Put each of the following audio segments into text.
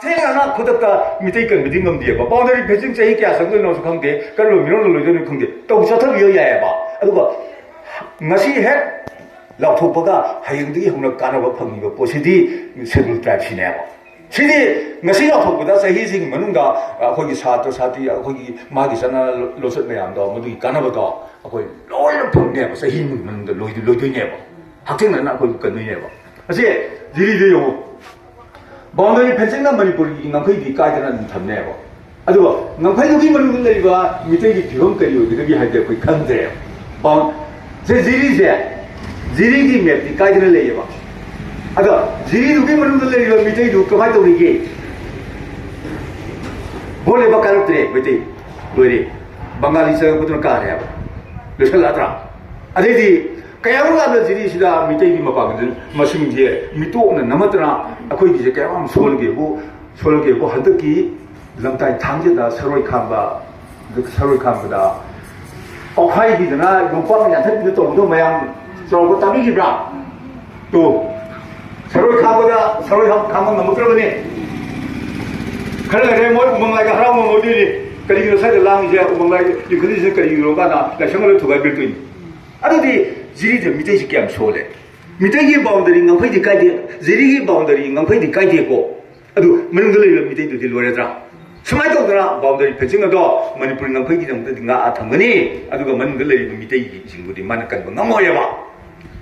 태어나 그덕다 밑에 있건 밑에 건디에봐. 바운더리 배정 제이 게 아성도 넣어서 강대. 그걸로 밀어넣어 놓는 강대. 또 저터 위어야 해봐. 그리고 ngasi hết lão thuộc bậc hay những hôm nay cả nó phần nhiều bộ sĩ đi sẽ được trả chi nè sĩ đi ngasi lão thuộc bậc sẽ hy sinh mà nung đó 거기 사도 거기 마기 sana 로스 매양도 모두 까나버도 거기 로이는 평내 sẽ hy sinh mình lôi nhẹ 학생은 나 거기 cần nhẹ 그래서 지리도요 바운더리 펜싱나 머니포리 남편이 까이드는 탐내고 아주 남편이 여기 머니들이가 밑에 비용거리요 여기 할때 거기 간대요 제 지리기 맵이 까이드는 레이봐 아주 지리도 그 머니들이가 밑에 그만 또 이게 boleh bakal tre betul boleh Bengali saya betul kaya lesal atra ada di kaya orang ada jadi sudah minta ini makan masing dia minta orang nama terang aku ini je kaya orang soal ke bu hendak ki lantai tangje dah seroi kamba dah okai di sana lupa yang tadi itu tu mayang soal aku tapi kira tu seroi kamba nama terang ni 그래 뭐 우멍라가 하라면 어디니 그리고 사이드 랑이제 우멍라가 이거는 그리고 가나 생활을 두가 빌더니 아들이 지리 좀 밑에 있게 하면 소래 밑에 바운더리 낭패디 까이데 지리기 바운더리 낭패디 까이데고 아두 문들을 밑에 있도 딜로래더라 스마이도더라 바운더리 펜싱도 머니푸리 낭패디 정도가 아탐거니 아두가 문들을 밑에 이 친구들이 많은 건 너무해 봐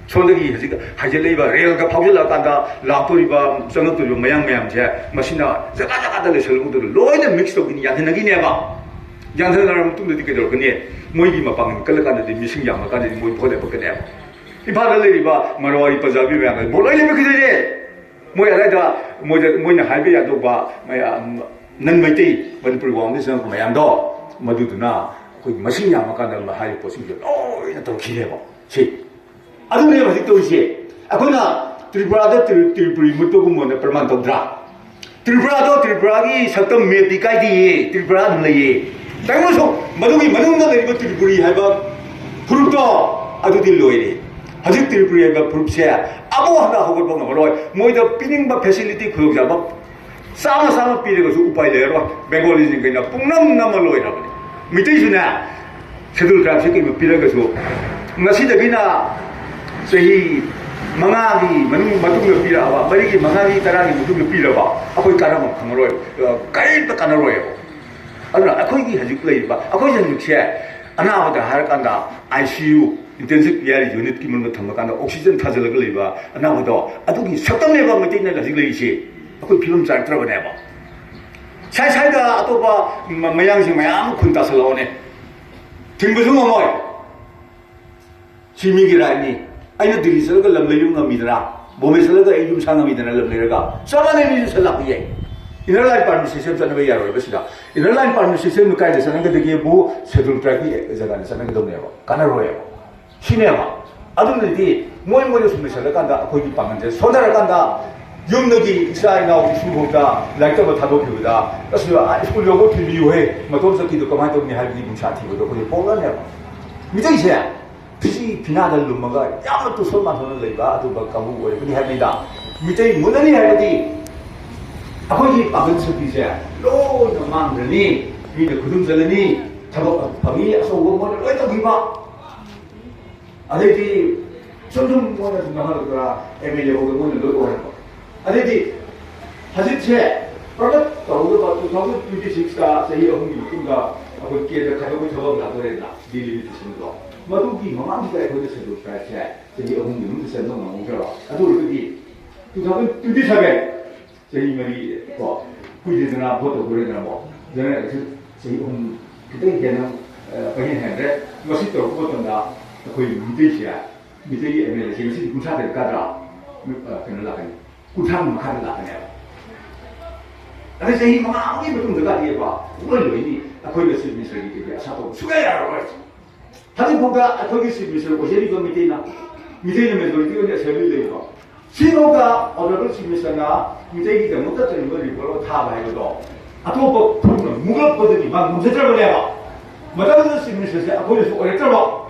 손들이 하질레이바 레일가 파울라간다 라토리바 정업들이 모양제 마시나 자가자가들 설구들을 로이는 믹스업이 양현하기네 봐 양현하면 또 어떻게 될 거니 모이기 막방 걸러간데 미싱양 막간데 모이 보내 버거네 이 바들리바 마로이 파자비 왜안 몰라이면 그들이 모야라다 모이는 할비야도 봐 마야 능메티 번불 왕대선 모양도 모두도나 그 마싱양 막간데 하이 보시죠 로이는 또 기대봐 지 아들이 아직도 이제 아거나 트리브라도 트리브리 못보고 뭐네 પર만 도드라 트리브라도 트리브라기 석점 메디까지 트리브라 늘리 당무소 마두기 마둥나 내리고 트리브리 해봐 부릅도 아두들 로이리 아직 트리브리 해봐 부릅세 아무 하나 하고 보는 거로 뭐이도 피닝바 패실리티 그거 잡아 싸마 삐리고서 우파이 내로 벵골리진 그냥 뿡남남을 로이라 그래 밑에 있으나 세들 그랍시기 삐리고서 ngasidagi나 सही मंगागी मनुंग पीराबा मरीगी मंगागी तरागी मनुंग पीराबा अखोई काराम खंगरोय कई त कानरोय अदुना अखोईगी हजिक लेबा अखोई हजिकसे अनाबदा हारकांदा आईसीयू इंटेंसिव केयर यूनिट की मन थमकांदा ऑक्सीजन थाजलग लेबा अनाबदो अदुगी सकतम लेबा मतेना हजिक लेइसे अखोई फिल्म चारत्रबनेबा साइदा अतोबा मयांसिंग मयाम खुनतासलाओने थिंबसु ngomoi सिमिगिरानी 아이는 들이 서가 람레용 갑니다. 몸에 서가 애좀 상합니다. 람레가. 서반에 미주 설라고예. 이널라인 파르미 시스템 전에 왜 야로 버시다. 이널라인 파르미 시스템 누가이데 서는 게 되게 뭐 세돌 트랙이 자간에 서는 게 동네요. 까나로예요. 시내마. 아들들이 모임모임 숨을 살아 간다. 거기 방한테 손자를 간다. 영역이 이스라엘 나오고 수보다 라이터가 다도 배우다. 그래서 스쿨 요거 틀리요해. 뭐 돈서기도 그만 돈이 할 기분 차티고도 거기 뽑아내요. 미정이세요. 그지 비나들 lumma가 야무또 설마 손을 내가 아두가 까고 왜 그리 합니다. 밑에 문안이 할디 아버지 박은석이세 로이도 망들니 위에 구dum설니 작업 밥이 소고 뭐를 어디다 기봐 아들이 점점 뭐나 생각하는 거라 에밀리 보고 뭐는 넣고 하는 거 아들이 하지체 프로젝트 더우도 봐도 저거 뷰티식스가 세이 어흥이 뭔가 거기에 가족을 저거 놔둬야 밀리미트 신도 마두기 마마기가 거기서 도착해 저기 어흥이 문제서 너무 오더라 아주 그기 그다음 뷰티샵에 저희 말이 뭐 구이드나 보도 그러나 뭐 전에 저희 그때 이제는 방해했는데 멋있도록 보던다 거의 문제시야 밑에 에메를 지금 군사들 가더라 그는 나가니 군사는 가는 나가네요 그래서 이 마음이 좀 들어가 이해봐 뭘 요인이 거기 서비스를 이렇게 사도 수가야라고 했어 다른 보가 거기 서비스를 오셔리고 밑에 있나 밑에 있는 애들 이거 이제 세비를 이거 신호가 어느 서비스나 밑에 있기 때문에 어떤 걸 이걸로 다 봐야거든 아또 보면 무겁거든요 막 문제점을 내봐 뭐다른 서비스에서 거기서 오랬더라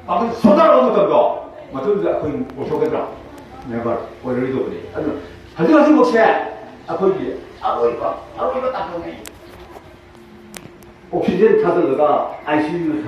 아무튼 소다라고 못한다 맞던데 거기 오셔거든 내가 오래도 그래 하지만 혹시 아버지 아버지가 딱 오네 옥시젠 찾으다가 ICU